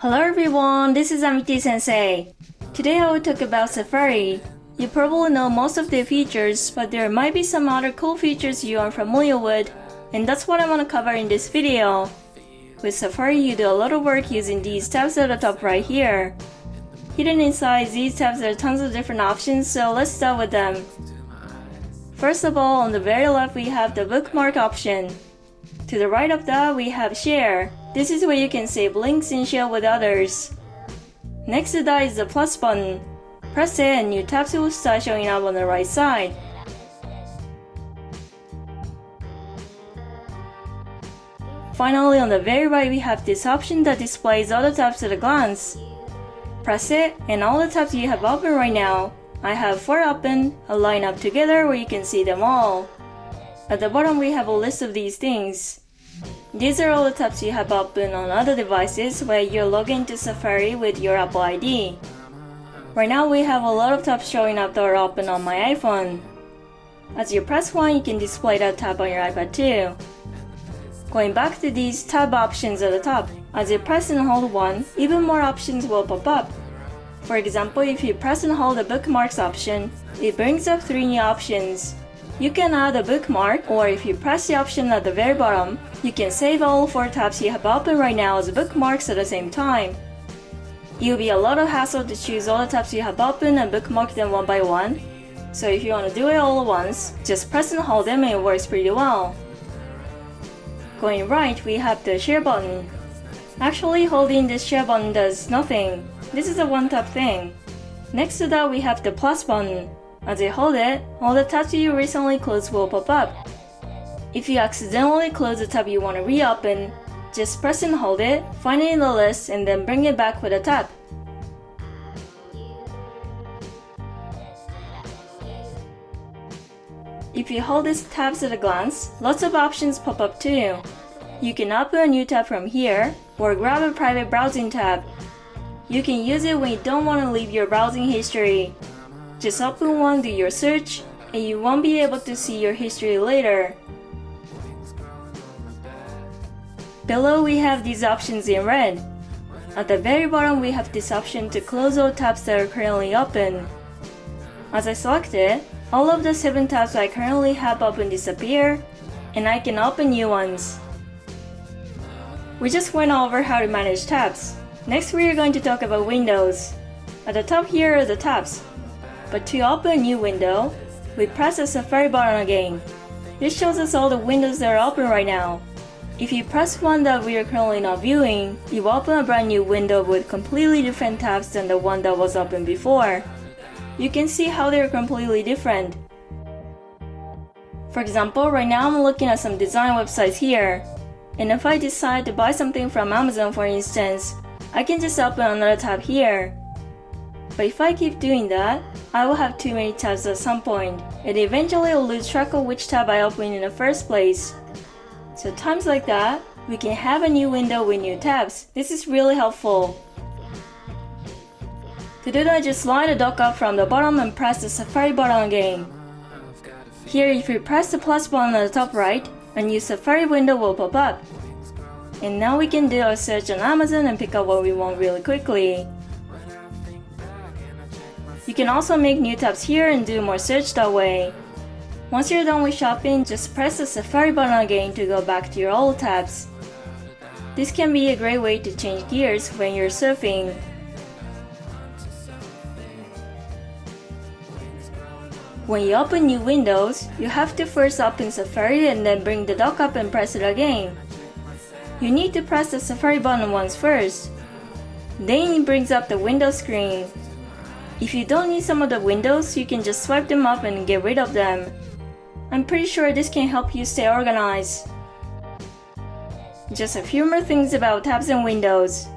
Hello everyone, this is Amity Sensei. Today I will talk about Safari. You probably know most of the features, but there might be some other cool features you are familiar with, and that's what I want to cover in this video. With Safari, you do a lot of work using these tabs at the top right here. Hidden inside these tabs are tons of different options, so let's start with them. First of all, on the very left we have the bookmark option. To the right of that we have Share. This is where you can save links and share with others. Next to that is the plus button. Press it and new tabs will start showing up on the right side. Finally, on the very right we have this option that displays all the tabs at a glance. Press it and all the tabs you have open right now. I have 4 open, aligned up together where you can see them all. At the bottom we have a list of these things. These are all the tabs you have open on other devices where you're logged into Safari with your Apple ID. Right now we have a lot of tabs showing up that are open on my iPhone. As you press one, you can display that tab on your iPad too. Going back to these tab options at the top, as you press and hold one, even more options will pop up. For example, if you press and hold the bookmarks option, it brings up 3 new options. You can add a bookmark, or if you press the option at the very bottom, you can save all 4 tabs you have open right now as bookmarks at the same time. It will be a lot of hassle to choose all the tabs you have open and bookmark them one by one. So if you want to do it all at once, just press and hold them and it works pretty well. Going right, we have the Share button. Actually, holding this Share button does nothing. This is a one-tap thing. Next to that, we have the plus button. As you hold it, all the tabs you recently closed will pop up. If you accidentally close the tab you want to reopen, just press and hold it, find it in the list, and then bring it back with a tap. If you hold these tabs at a glance, lots of options pop up too. You can open a new tab from here, or grab a private browsing tab. You can use it when you don't want to leave your browsing history. Just open one, do your search, and you won't be able to see your history later. Below we have these options in red. At the very bottom we have this option to close all tabs that are currently open. As I select it, all of the 7 tabs I currently have open disappear, and I can open new ones. We just went over how to manage tabs. Next we are going to talk about windows. At the top here are the tabs. But to open a new window, we press the Safari button again. This shows us all the windows that are open right now. If you press one that we are currently not viewing, you will open a brand new window with completely different tabs than the one that was open before. You can see how they are completely different. For example, right now I'm looking at some design websites here. And if I decide to buy something from Amazon for instance, I can just open another tab here. But if I keep doing that, I will have too many tabs at some point, and eventually I'll lose track of which tab I opened in the first place. So times like that, we can have a new window with new tabs. This is really helpful. To do that, just slide the dock up from the bottom and press the Safari button again. Here, if you press the plus button at the top right, a new Safari window will pop up. And now we can do our search on Amazon and pick up what we want really quickly. You can also make new tabs here and do more search that way. Once you're done with shopping, just press the Safari button again to go back to your old tabs. This can be a great way to change gears when you're surfing. When you open new windows, you have to first open Safari and then bring the dock up and press it again. You need to press the Safari button once first. Then it brings up the window screen. If you don't need some of the windows, you can just swipe them up and get rid of them. I'm pretty sure this can help you stay organized. Just a few more things about tabs and windows.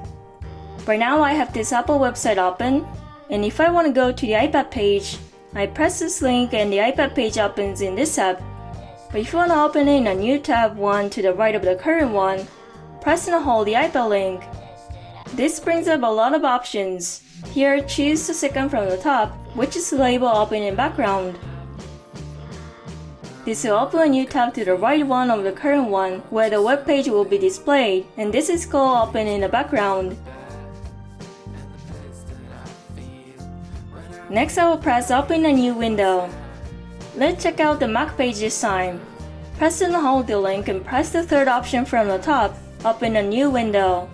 Right now I have this Apple website open, and if I want to go to the iPad page, I press this link and the iPad page opens in this app. But if you want to open it in a new tab, one to the right of the current one, press and hold the iPad link. This brings up a lot of options. Here, choose the second from the top, which is labeled Open in Background. This will open a new tab to the right one of the current one, where the web page will be displayed, and this is called Open in the Background. Next, I will press open a new window. Let's check out the Mac page this time. Press and hold the link and press the third option from the top, open a new window.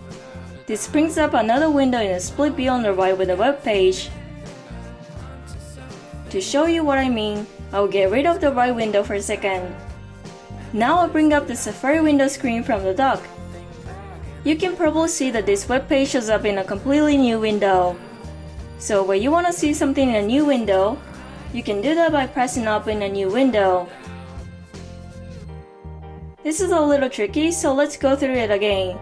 This brings up another window in a split view on the right with a web page. To show you what I mean, I will get rid of the right window for a second. Now I'll bring up the Safari window screen from the dock. You can probably see that this web page shows up in a completely new window. So when you want to see something in a new window, you can do that by pressing open a new window. This is a little tricky, so let's go through it again.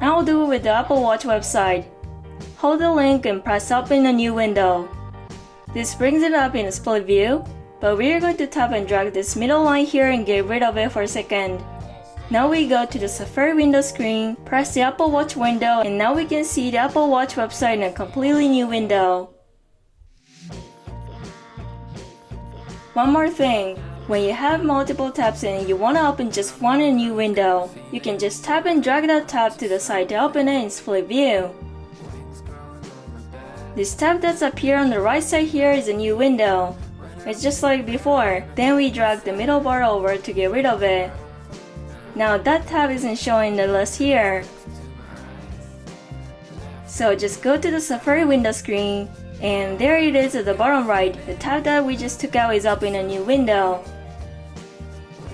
I will do it with the Apple Watch website. Hold the link and press open a new window. This brings it up in a split view, but we are going to tap and drag this middle line here and get rid of it for a second. Now we go to the Safari window screen, press the Apple Watch window, and now we can see the Apple Watch website in a completely new window. One more thing, when you have multiple tabs and you want to open just one in a new window, you can just tap and drag that tab to the side to open it in split view. This tab that's up here on the right side here is a new window. It's just like before, then we drag the middle bar over to get rid of it. Now that tab isn't showing the list here. So just go to the Safari window screen, and there it is at the bottom right. The tab that we just took out is up in a new window.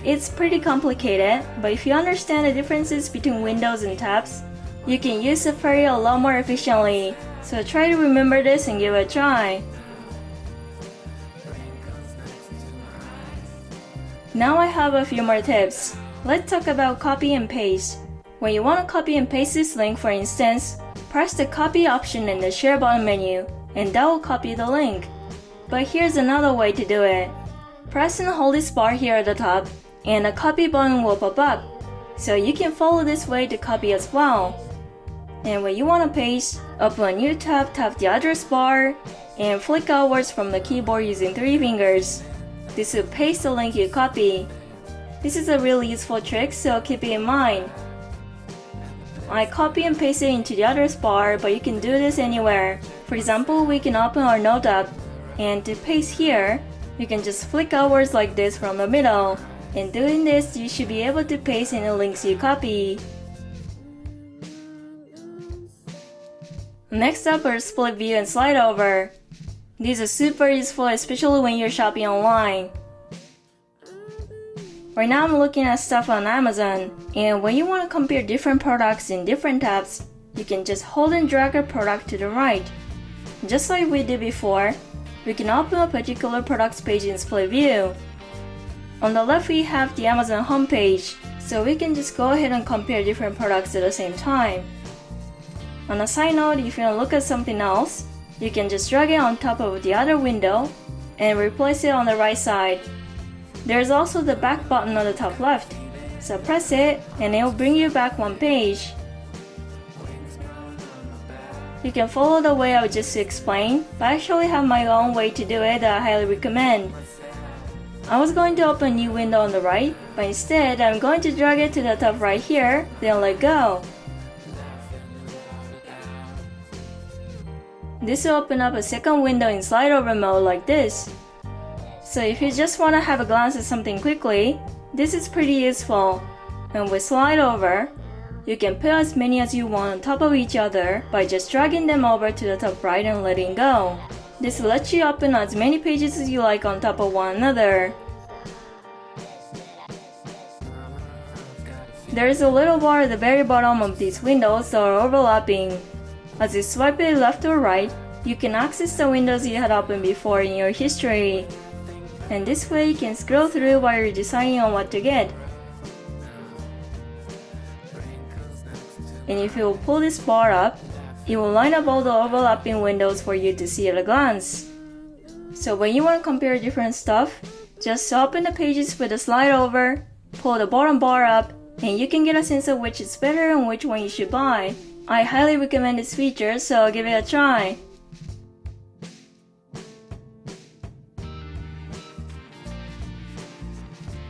It's pretty complicated, but if you understand the differences between windows and tabs, you can use Safari a lot more efficiently. So try to remember this and give it a try. Now I have a few more tips. Let's talk about copy and paste. When you want to copy and paste this link, for instance, press the copy option in the share button menu, and that will copy the link. But here's another way to do it. Press and hold this bar here at the top, and a copy button will pop up. So you can follow this way to copy as well. And when you want to paste, open a new tab, tap the address bar, and flick outwards from the keyboard using 3 fingers. This will paste the link you copy. This is a really useful trick, so keep it in mind. I copy and paste it into the address bar, but you can do this anywhere. For example, we can open our Note app, and to paste here, you can just flick outwards like this from the middle. In doing this, you should be able to paste in the links you copy. Next up are split view and slide over. These are super useful, especially when you're shopping online. Right now I'm looking at stuff on Amazon, and when you want to compare different products in different tabs, you can just hold and drag a product to the right. Just like we did before, we can open a particular products page in split view. On the left we have the Amazon homepage, so we can just go ahead and compare different products at the same time. On a side note, if you want to look at something else, you can just drag it on top of the other window and replace it on the right side. There's also the back button on the top left, so press it and it will bring you back one page. You can follow the way I just explained, but I actually have my own way to do it that I highly recommend. I was going to open a new window on the right, but instead I'm going to drag it to the top right here, then let go. This will open up a second window in slide over mode like this. So if you just want to have a glance at something quickly, this is pretty useful. And with slide over, you can put as many as you want on top of each other by just dragging them over to the top right and letting go. This lets you open as many pages as you like on top of one another. There is a little bar at the very bottom of these windows that are overlapping. As you swipe it left or right, you can access the windows you had opened before in your history. And this way you can scroll through while you're deciding on what to get. And if you will pull this bar up, it will line up all the overlapping windows for you to see at a glance. So when you want to compare different stuff, just open the pages with a slide over, pull the bottom bar up, and you can get a sense of which is better and which one you should buy. I highly recommend this feature, so give it a try.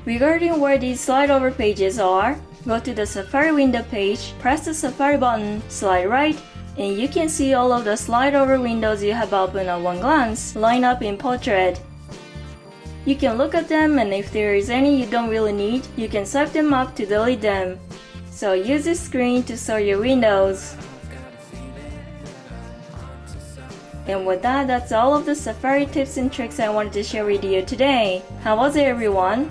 Regarding where these slide over pages are, go to the Safari window page, press the Safari button, slide right, and you can see all of the slide over windows you have open at one glance line up in portrait. You can look at them, and if there is any you don't really need, you can swipe them up to delete them. So use this screen to sort your windows. And with that, that's all of the Safari tips and tricks I wanted to share with you today. How was it, everyone?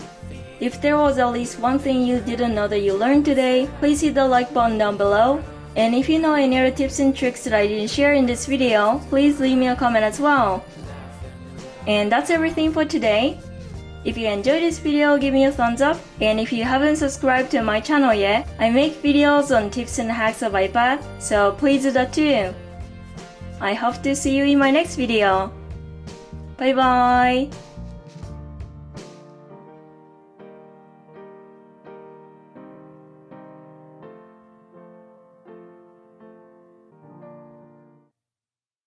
If there was at least one thing you didn't know that you learned today, please hit the like button down below. And if you know any other tips and tricks that I didn't share in this video, please leave me a comment as well. And that's everything for today. If you enjoyed this video, give me a thumbs up. And if you haven't subscribed to my channel yet, I make videos on tips and hacks of iPad, so please do that too. I hope to see you in my next video. Bye bye!